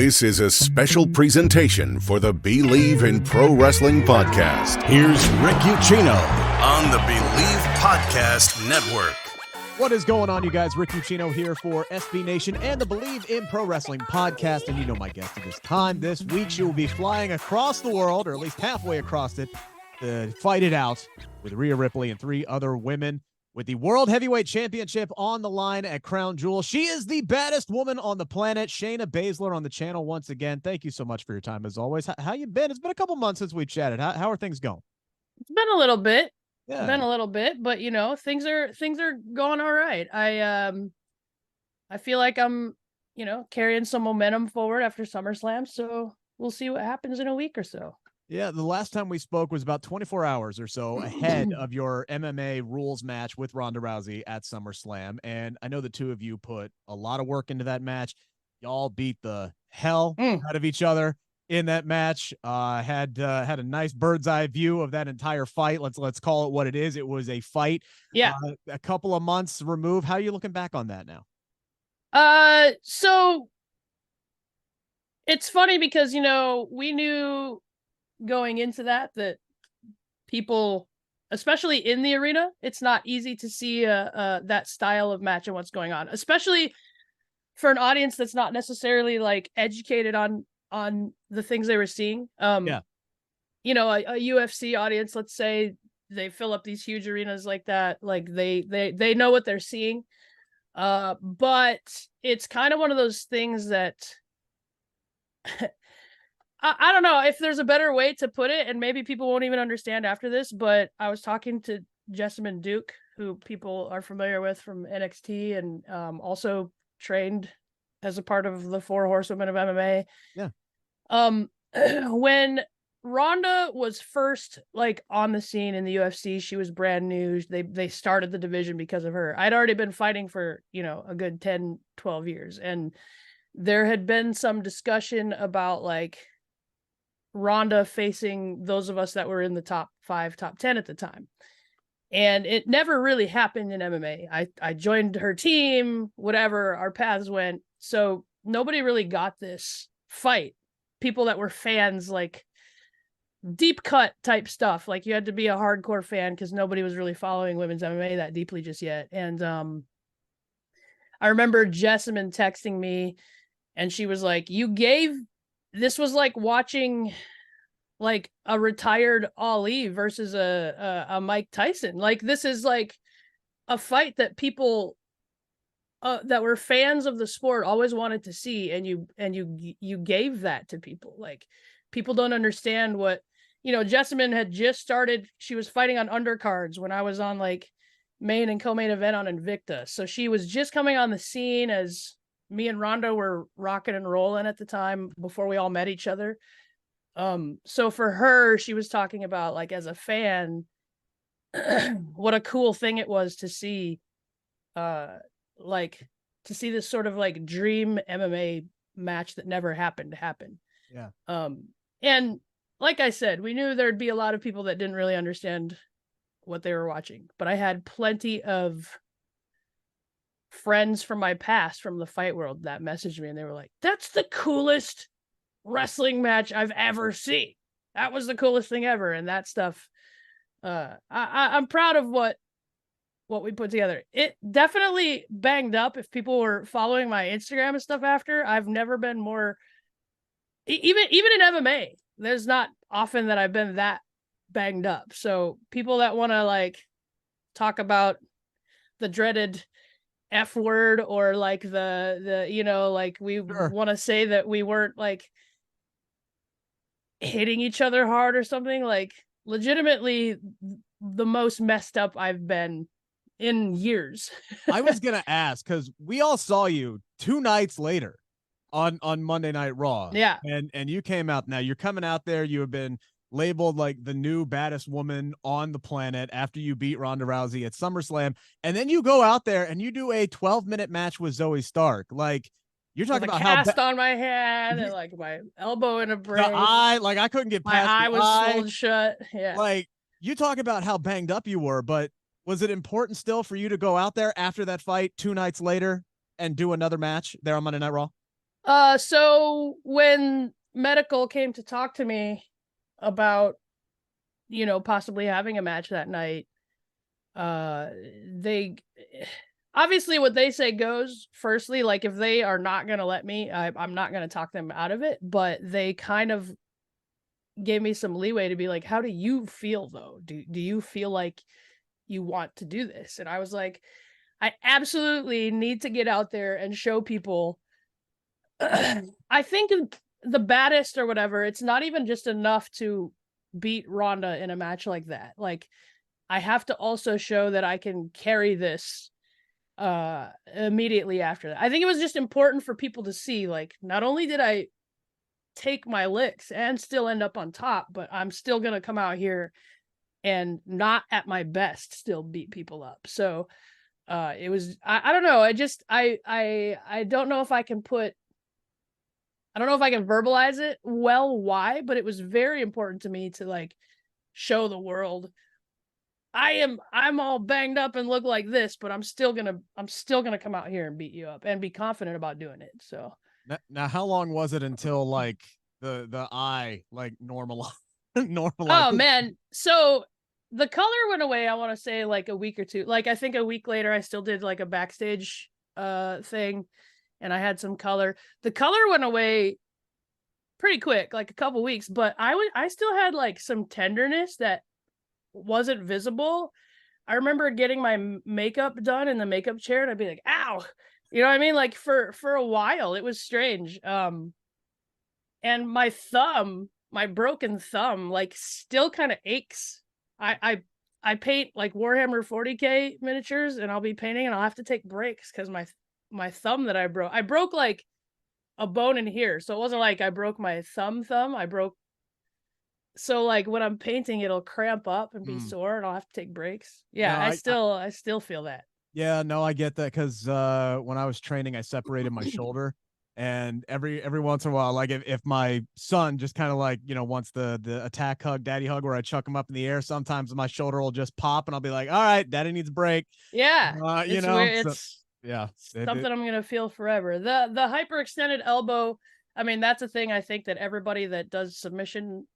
This is a special presentation for the Believe in Pro Wrestling podcast. Here's Rick Ucchino on the Believe Podcast Network. What is going on, you guys? Rick Ucchino here for SB Nation and the Believe in Pro Wrestling podcast. And you know my guest at this time. This week, she will be flying across the world, or at least halfway across it, to fight it out with Rhea Ripley and three other women with the World Heavyweight Championship on the line at Crown Jewel. She is the baddest woman on the planet, Shayna Baszler, on the channel once again. Thank you so much for your time, as always. How you been? It's been a couple months since we chatted. How are things going? It's been a little bit. Yeah. It's been a little bit, but you know, things are going all right. I feel like I'm, carrying some momentum forward after SummerSlam, so we'll see what happens in a week or so. Yeah, the last time we spoke was about 24 hours or so ahead of your MMA Rules Match with Ronda Rousey at SummerSlam, and I know the two of you put a lot of work into that match. Y'all beat the hell out of each other in that match. Had a nice bird's eye view of that entire fight. Let's call it what it is. It was a fight. Yeah. A couple of months removed. How are you looking back on that now? So it's funny because we knew going into that people, especially in the arena, it's not easy to see that style of match and what's going on, especially for an audience that's not necessarily like educated on the things they were seeing. A UFC audience, let's say, they fill up these huge arenas like that, like they know what they're seeing. But it's kind of one of those things that I don't know if there's a better way to put it, and maybe people won't even understand after this, but I was talking to Jessamyn Duke, who people are familiar with from NXT and also trained as a part of the Four Horsewomen of MMA. Yeah. When Ronda was first on the scene in the UFC, she was brand new. They started the division because of her. I'd already been fighting for, a good 10, 12 years. And there had been some discussion about Ronda facing those of us that were in the top 5, top 10 at the time. And it never really happened in MMA. I joined her team, whatever, our paths went. So nobody really got this fight. People that were fans, deep cut type stuff. You had to be a hardcore fan because nobody was really following women's MMA that deeply just yet. And I remember Jessamyn texting me and she was like, this was like watching a retired Ali versus a Mike Tyson. This is a fight that people that were fans of the sport always wanted to see, and you gave that to people. People don't understand what Jessamyn had just started. She was fighting on undercards when I was on main and co-main event on Invicta, so she was just coming on the scene as me and Ronda were rocking and rolling at the time before we all met each other. So for her, she was talking about as a fan, what a cool thing it was to see, to see this sort of dream MMA match that never happened to happen. Yeah. And like I said, we knew there'd be a lot of people that didn't really understand what they were watching, but I had plenty of friends from my past, from the fight world, that messaged me and they were like, that's the coolest wrestling match I've ever seen. That was the coolest thing ever. And that stuff, I'm proud of what we put together. It definitely banged up. If people were following my Instagram and stuff after, I've never been more, even in MMA, there's not often that I've been that banged up. So people that want to talk about the dreaded F word, or the we want to say that we weren't hitting each other hard or something, legitimately the most messed up I've been in years. I was gonna ask because we all saw you 2 nights later on Monday Night Raw. Yeah. And you came out. Now you're coming out there. You have been labeled the new baddest woman on the planet after you beat Ronda Rousey at SummerSlam. And then you go out there and you do a 12-minute match with Zoey Stark. You're talking about cast on my head and my elbow in a brace. The eye, I couldn't get past my eye was swollen shut. Yeah. You talk about how banged up you were, but was it important still for you to go out there after that fight 2 nights later and do another match there on Monday Night Raw? So when medical came to talk to me about, possibly having a match that night, they obviously what they say goes. Firstly, like if they are not going to let me, I'm not going to talk them out of it, but they kind of gave me some leeway to be like, how do you feel though? Do you feel like you want to do this? And I was like, I absolutely need to get out there and show people. I think the baddest or whatever, it's not even just enough to beat Ronda in a match like that. Like I have to also show that I can carry this immediately after that. I think it was just important for people to see, like, not only did I take my licks and still end up on top, but I'm still going to come out here and not at my best still beat people up. So it was I don't know. I don't know if I can verbalize it well why, but it was very important to me to like show the world I'm all banged up and look like this, but I'm still gonna come out here and beat you up and be confident about doing it. So Now, how long was it until like the eye like normalized? Oh man, so the color went away. I want to say like a week or two. Like I think a week later, I still did like a backstage thing, and I had some color. The color went away pretty quick, like a couple weeks, but I still had like some tenderness that wasn't visible. I remember getting my makeup done in the makeup chair and I'd be like, ow, you know what I mean? Like for a while, it was strange. And my broken thumb, like still kind of aches. I paint like Warhammer 40K miniatures and I'll be painting and I'll have to take breaks because my thumb that I broke like a bone in here. So it wasn't like I broke my thumb. So like when I'm painting, it'll cramp up and be sore, and I'll have to take breaks. Yeah, No, I still feel that. Yeah, no, I get that because when I was training, I separated my shoulder, and every once in a while, like if my son just kind of like wants the attack hug, daddy hug, where I chuck him up in the air, sometimes my shoulder will just pop, and I'll be like, all right, daddy needs a break. Yeah, it's weird. So, it's yeah, something I'm gonna feel forever. The hyperextended elbow. I mean, that's a thing I think that everybody that does submission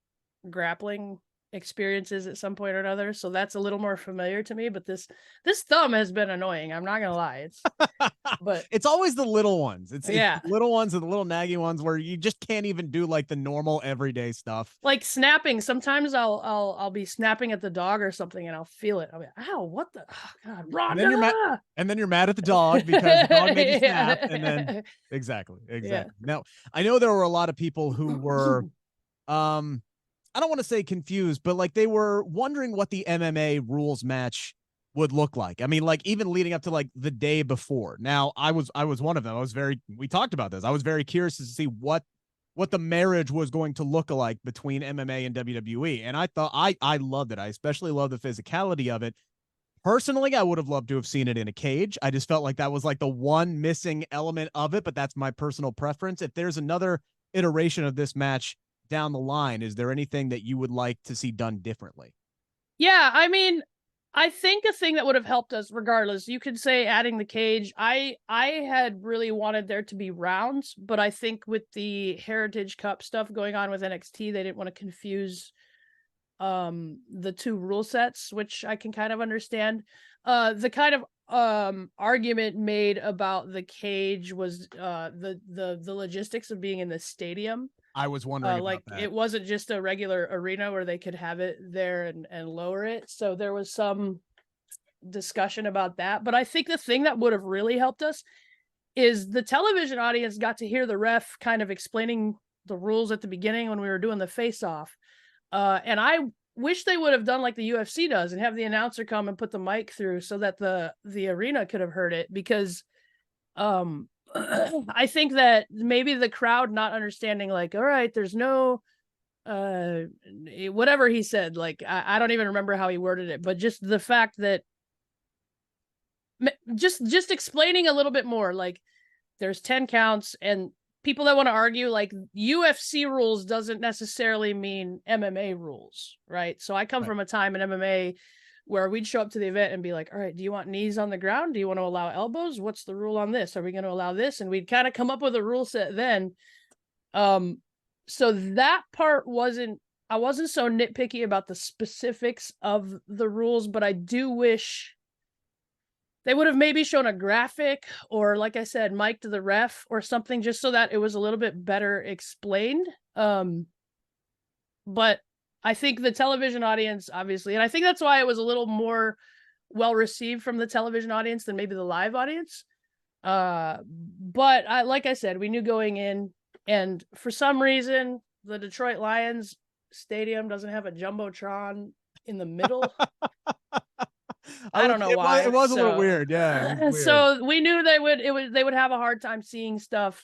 grappling experiences at some point or another, so that's a little more familiar to me, but this thumb has been annoying, I'm not gonna lie. But it's always the little ones. It's yeah, the little ones and the little naggy ones where you just can't even do like the normal everyday stuff, like snapping. Sometimes I'll be snapping at the dog or something and I'll feel it. I'll be, ow, what the, oh god, Rhonda! And then you're mad at the dog because the dog made you snap, and then exactly. Yeah. Now I know there were a lot of people who were I don't want to say confused, but like they were wondering what the MMA rules match would look like. I mean, like even leading up to like the day before. Now, I was one of them. We talked about this. I was very curious to see what the marriage was going to look like between MMA and WWE. And I thought I loved it. I especially love the physicality of it. Personally, I would have loved to have seen it in a cage. I just felt like that was like the one missing element of it, but that's my personal preference. If there's another iteration of this match down the line, is there anything that you would like to see done differently? Yeah, I mean, I think a thing that would have helped us regardless, you could say adding the cage. I had really wanted there to be rounds, but I think with the Heritage Cup stuff going on with NXT, they didn't want to confuse the two rule sets, which I can kind of understand. The kind of argument made about the cage was the logistics of being in the stadium. I was wondering like about that. It wasn't just a regular arena where they could have it there and lower it. So there was some discussion about that. But I think the thing that would have really helped us is the television audience got to hear the ref kind of explaining the rules at the beginning when we were doing the face-off. And I wish they would have done like the UFC does and have the announcer come and put the mic through so that the arena could have heard it, because I think that maybe the crowd not understanding, like, all right, there's no whatever he said, like I don't even remember how he worded it, but just the fact that just explaining a little bit more, like there's 10 counts, and people that want to argue like UFC rules doesn't necessarily mean MMA rules, right? So I come from a time in MMA where we'd show up to the event and be like, all right, do you want knees on the ground? Do you want to allow elbows? What's the rule on this? Are we going to allow this? And we'd kind of come up with a rule set then. So that part I wasn't so nitpicky about the specifics of the rules, but I do wish they would have maybe shown a graphic or, like I said, mic'd the ref or something, just so that it was a little bit better explained. But I think the television audience, obviously, and I think that's why it was a little more well received from the television audience than maybe the live audience. But like I said, we knew going in, and for some reason, the Detroit Lions stadium doesn't have a jumbotron in the middle. I don't know why. It was a little weird, yeah. Weird. So we knew they would have a hard time seeing stuff.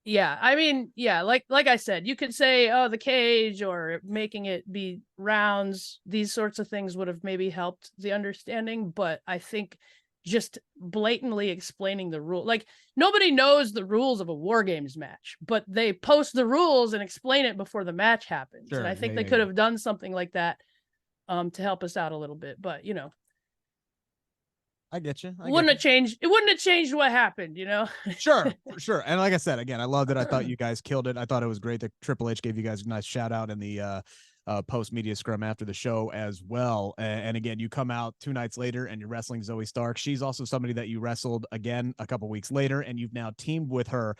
Yeah, I mean, yeah, like I said, you could say, oh, the cage or making it be rounds. These sorts of things would have maybe helped the understanding, but I think just blatantly explaining the rule, like nobody knows the rules of a War Games match, but they post the rules and explain it before the match happens. Sure, and I think they could have done something like that to help us out a little bit, but you know. I get you. It wouldn't have changed what happened, you know? Sure, for sure. And like I said, again, I loved it. I thought you guys killed it. I thought it was great that Triple H gave you guys a nice shout out in the post-media scrum after the show as well. And again, you come out 2 nights later and you're wrestling Zoey Stark. She's also somebody that you wrestled again a couple weeks later, and you've now teamed with her.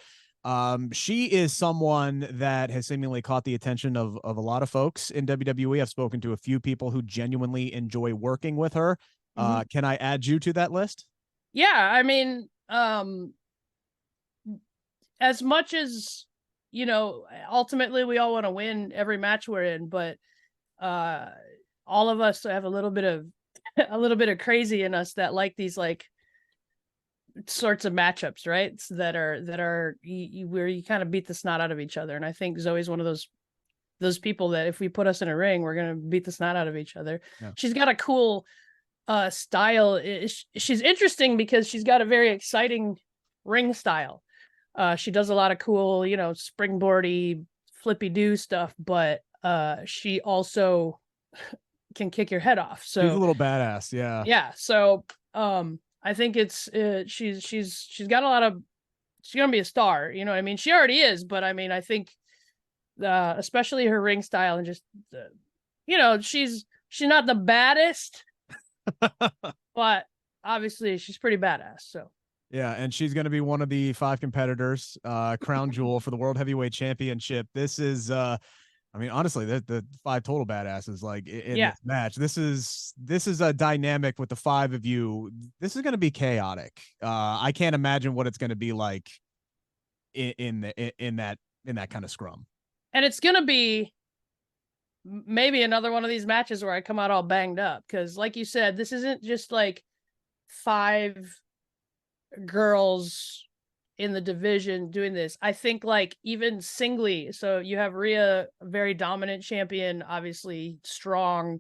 She is someone that has seemingly caught the attention of a lot of folks in WWE. I've spoken to a few people who genuinely enjoy working with her. Can I add you to that list? Yeah, I mean, as much as, you know, ultimately we all want to win every match we're in, but all of us have a little bit of crazy in us that like these like sorts of matchups, right? That are where you kind of beat the snot out of each other. And I think Zoe's one of those people that if we put us in a ring, we're gonna beat the snot out of each other. Yeah. She's got a cool style. She's interesting because she's got a very exciting ring style. She does a lot of cool, you know, springboardy, flippy do stuff, but she also can kick your head off. So she's a little badass, yeah. Yeah. So I think it's she's got a lot of. She's gonna be a star. You know what I mean? She already is, but I mean, I think especially her ring style and just you know, she's not the baddest. But obviously she's pretty badass. So yeah, and she's going to be one of the 5 competitors, Crown Jewel for the World Heavyweight Championship. This is I mean, honestly, the 5 total badasses like in this match. This is a dynamic with the 5 of you. This is going to be chaotic. I can't imagine what it's going to be like in that kind of scrum. And it's going to be maybe another one of these matches where I come out all banged up, because like you said, this isn't just like 5 girls in the division doing this. I think like even singly, so you have Rhea, a very dominant champion, obviously strong,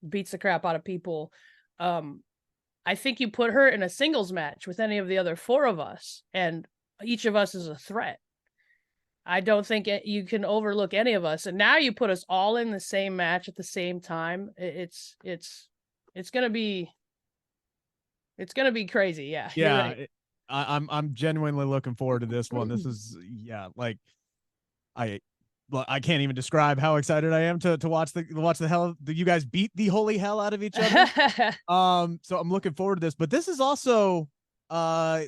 beats the crap out of people. I think you put her in a singles match with any of the other 4 of us, and each of us is a threat. I don't think you can overlook any of us. And now you put us all in the same match at the same time. It's gonna be crazy. Yeah. Yeah. Right. I'm genuinely looking forward to this one. This is like I can't even describe how excited I am to watch the hell you guys beat the holy hell out of each other. So I'm looking forward to this. But this is also a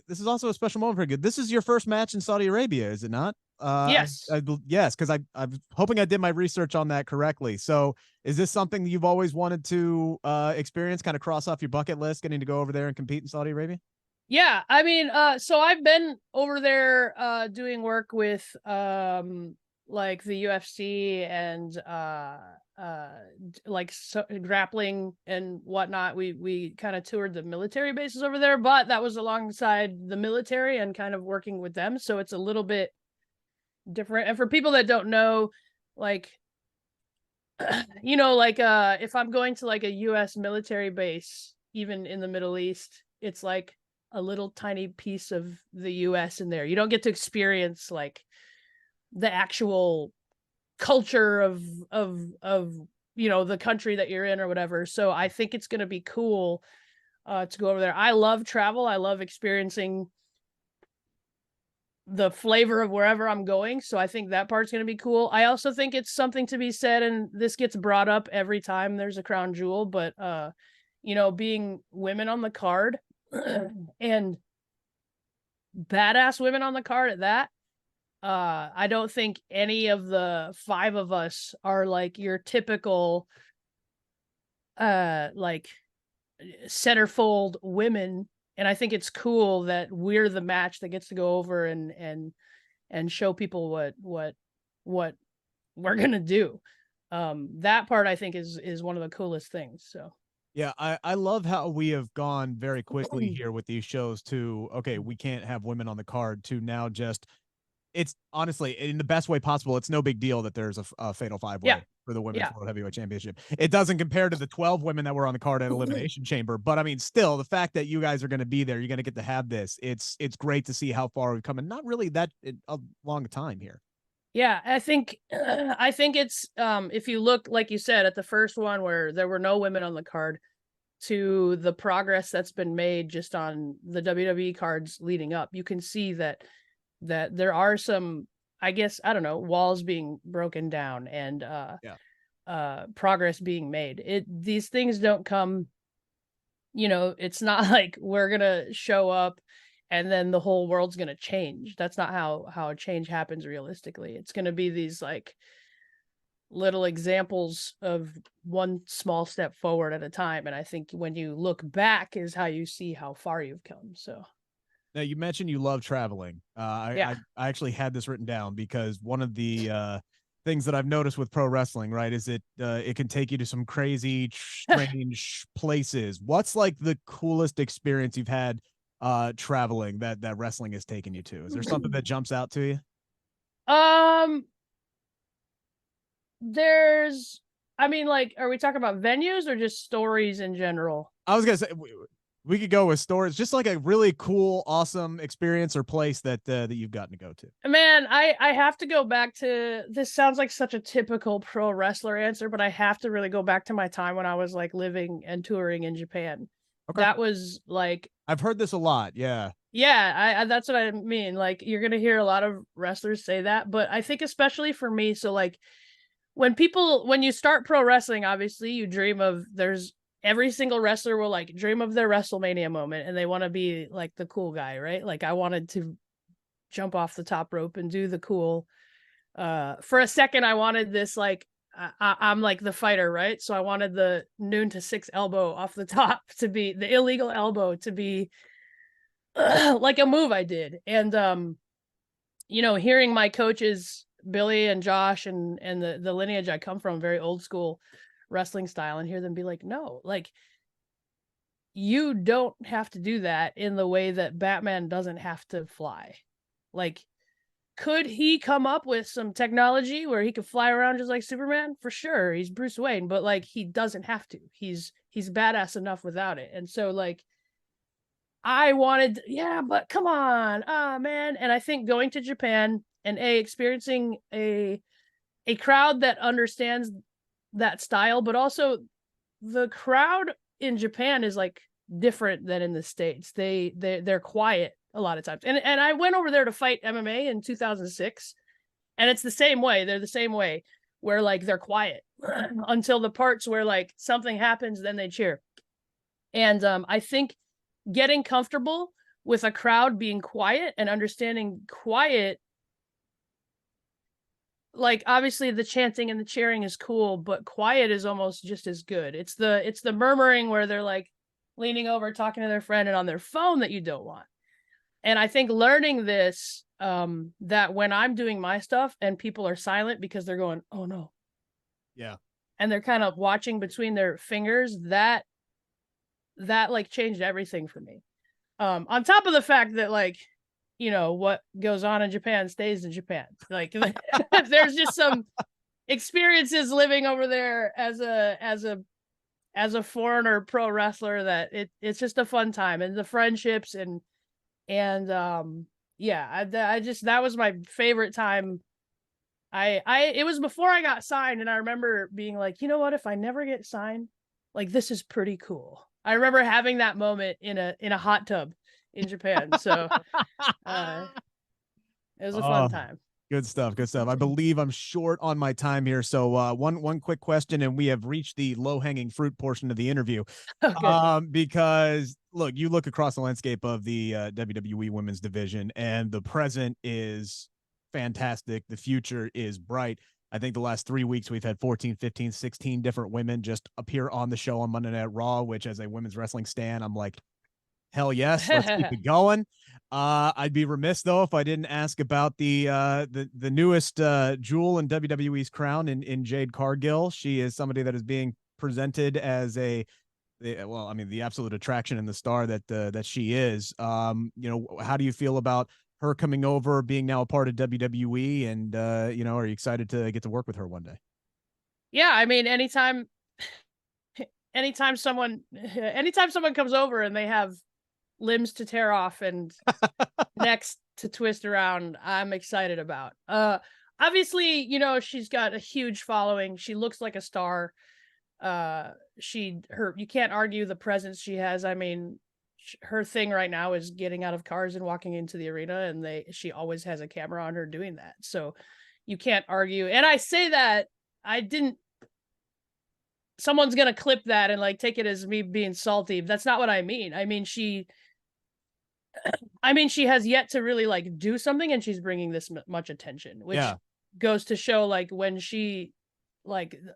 special moment for good. This is your first match in Saudi Arabia, is it not? Yes. Yes, because I'm hoping I did my research on that correctly. So is this something that you've always wanted to experience, kind of cross off your bucket list, getting to go over there and compete in Saudi Arabia? Yeah, I mean, so I've been over there doing work with like the UFC and grappling and whatnot. We kind of toured the military bases over there, but that was alongside the military and kind of working with them. So it's a little bit different. And for people that don't know, like, you know, like if I'm going to like a US military base, even in the Middle East, it's like a little tiny piece of the US in there. You don't get to experience like the actual culture of the country that you're in or whatever. So I think it's going to be cool to go over there. I love travel. I love experiencing the flavor of wherever I'm going. So I think that part's going to be cool. I also think it's something to be said, and this gets brought up every time there's a crown jewel, but being women on the card and badass women on the card at that. I don't think any of the 5 of us are like your typical like centerfold women. And I think it's cool that we're the match that gets to go over and show people what we're gonna do. That part I think is one of the coolest things. So yeah, I love how we have gone very quickly here with these shows to, okay, we can't have women on the card, to now just, it's honestly in the best way possible. It's no big deal that there's a fatal 5-way for the women's world heavyweight championship. It doesn't compare to the 12 women that were on the card at Elimination Chamber, but I mean, still, the fact that you guys are going to be there, you're going to get to have this. It's great to see how far we've come, and not really that a long time here. Yeah, I think it's if you look, like you said, at the first one where there were no women on the card, to the progress that's been made just on the WWE cards leading up, you can see that there are some, I guess, I don't know, walls being broken down and progress being made. These things don't come, it's not like we're gonna show up and then the whole world's gonna change. That's not how a change happens realistically. It's gonna be these like little examples of one small step forward at a time. And I think when you look back is how you see how far you've come. So now, you mentioned you love traveling. I actually had this written down because one of the things that I've noticed with pro wrestling, right, is it can take you to some crazy, strange places. What's like the coolest experience you've had traveling that wrestling has taken you to? Is there something that jumps out to you? There's, I mean, like, are we talking about venues or just stories in general? I was gonna say we could go with stories, just like a really cool, awesome experience or place that you've gotten to go to. Man, I have to go back to, this sounds like such a typical pro wrestler answer, but I have to really go back to my time when I was like living and touring in Japan. Okay. That was like, I've heard this a lot. Yeah. Yeah, I that's what I mean. Like, you're gonna hear a lot of wrestlers say that, but I think especially for me, so like when you start pro wrestling, obviously you dream of, there's every single wrestler will like dream of their WrestleMania moment and they want to be like the cool guy, right? Like I wanted to jump off the top rope and do the cool. For a second, I wanted this, like, I'm like the fighter, right? So I wanted the noon to 6 elbow off the top to be the illegal elbow, to be like a move I did. And, hearing my coaches, Billy and Josh and the lineage I come from, very old school wrestling style, and hear them be like, no, like, you don't have to do that in the way that Batman doesn't have to fly. Like, could he come up with some technology where he could fly around just like Superman? For sure. He's Bruce Wayne, but like, he doesn't have to. He's badass enough without it. And so like, I wanted, but come on, man. And I think going to Japan and experiencing a crowd that understands that style, but also the crowd in Japan is like different than in the States. They're quiet a lot of times. And I went over there to fight MMA in 2006, and it's the same way. They're the same way, where like they're quiet until the parts where like something happens, then they cheer. And I think getting comfortable with a crowd being quiet and understanding quiet, like obviously the chanting and the cheering is cool, but quiet is almost just as good. It's the murmuring where they're like leaning over, talking to their friend and on their phone that you don't want. And I think learning this, that when I'm doing my stuff and people are silent because they're going, oh no. Yeah. And they're kind of watching between their fingers, that like changed everything for me. On top of the fact that like, what goes on in Japan stays in Japan. Like there's just some experiences living over there as a foreigner pro wrestler that it's just a fun time, and the friendships and I just, that was my favorite time It was before I got signed, and I remember being like, you know what, if I never get signed, like, this is pretty cool. I remember having that moment in a hot tub in Japan. So it was a fun time. Good stuff. Good stuff. I believe I'm short on my time here. So one quick question, and we have reached the low-hanging fruit portion of the interview. Okay. Because look, you look across the landscape of the WWE women's division, and the present is fantastic. The future is bright. I think the last 3 weeks we've had 14, 15, 16 different women just appear on the show on Monday Night Raw, which as a women's wrestling stan, I'm like, hell yes, let's keep it going. I'd be remiss though if I didn't ask about the newest jewel in WWE's crown in Jade Cargill. She is somebody that is being presented as the absolute attraction and the star that she is. How do you feel about her coming over, being now a part of WWE, and are you excited to get to work with her one day? Yeah, I mean, anytime someone comes over and they have limbs to tear off and necks to twist around, I'm excited about. Obviously, she's got a huge following. She looks like a star. You can't argue the presence she has. I mean, her thing right now is getting out of cars and walking into the arena, and she always has a camera on her doing that. So you can't argue. And I say that someone's going to clip that and like take it as me being salty. That's not what I mean. I mean, she has yet to really like do something, and she's bringing this much attention, which goes to show like when she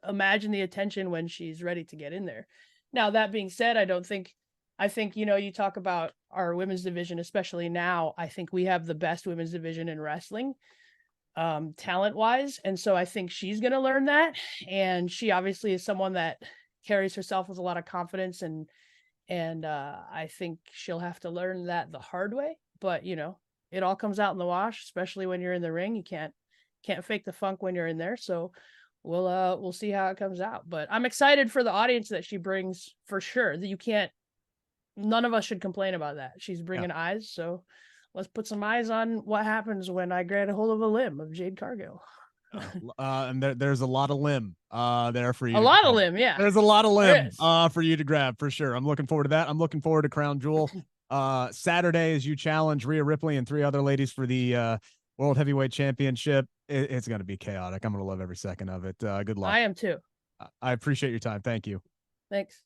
imagine the attention when she's ready to get in there. Now, that being said, I think, you talk about our women's division, especially now, I think we have the best women's division in wrestling, talent wise. And so I think she's going to learn that. And she obviously is someone that carries herself with a lot of confidence, and I think she'll have to learn that the hard way, but it all comes out in the wash, especially when you're in the ring. You can't fake the funk when you're in there. So we'll see how it comes out, but I'm excited for the audience that she brings for sure. That none of us should complain about that. She's bringing eyes. So let's put some eyes on what happens when I grab a hold of a limb of Jade Cargill. And there's a lot of limb there for you. A lot of limb, yeah. There's a lot of limb for you to grab for sure. I'm looking forward to that. I'm looking forward to Crown Jewel. Saturday, as you challenge Rhea Ripley and 3 other ladies for the World Heavyweight Championship. It's going to be chaotic. I'm going to love every second of it. Good luck. I am too. I appreciate your time. Thank you. Thanks.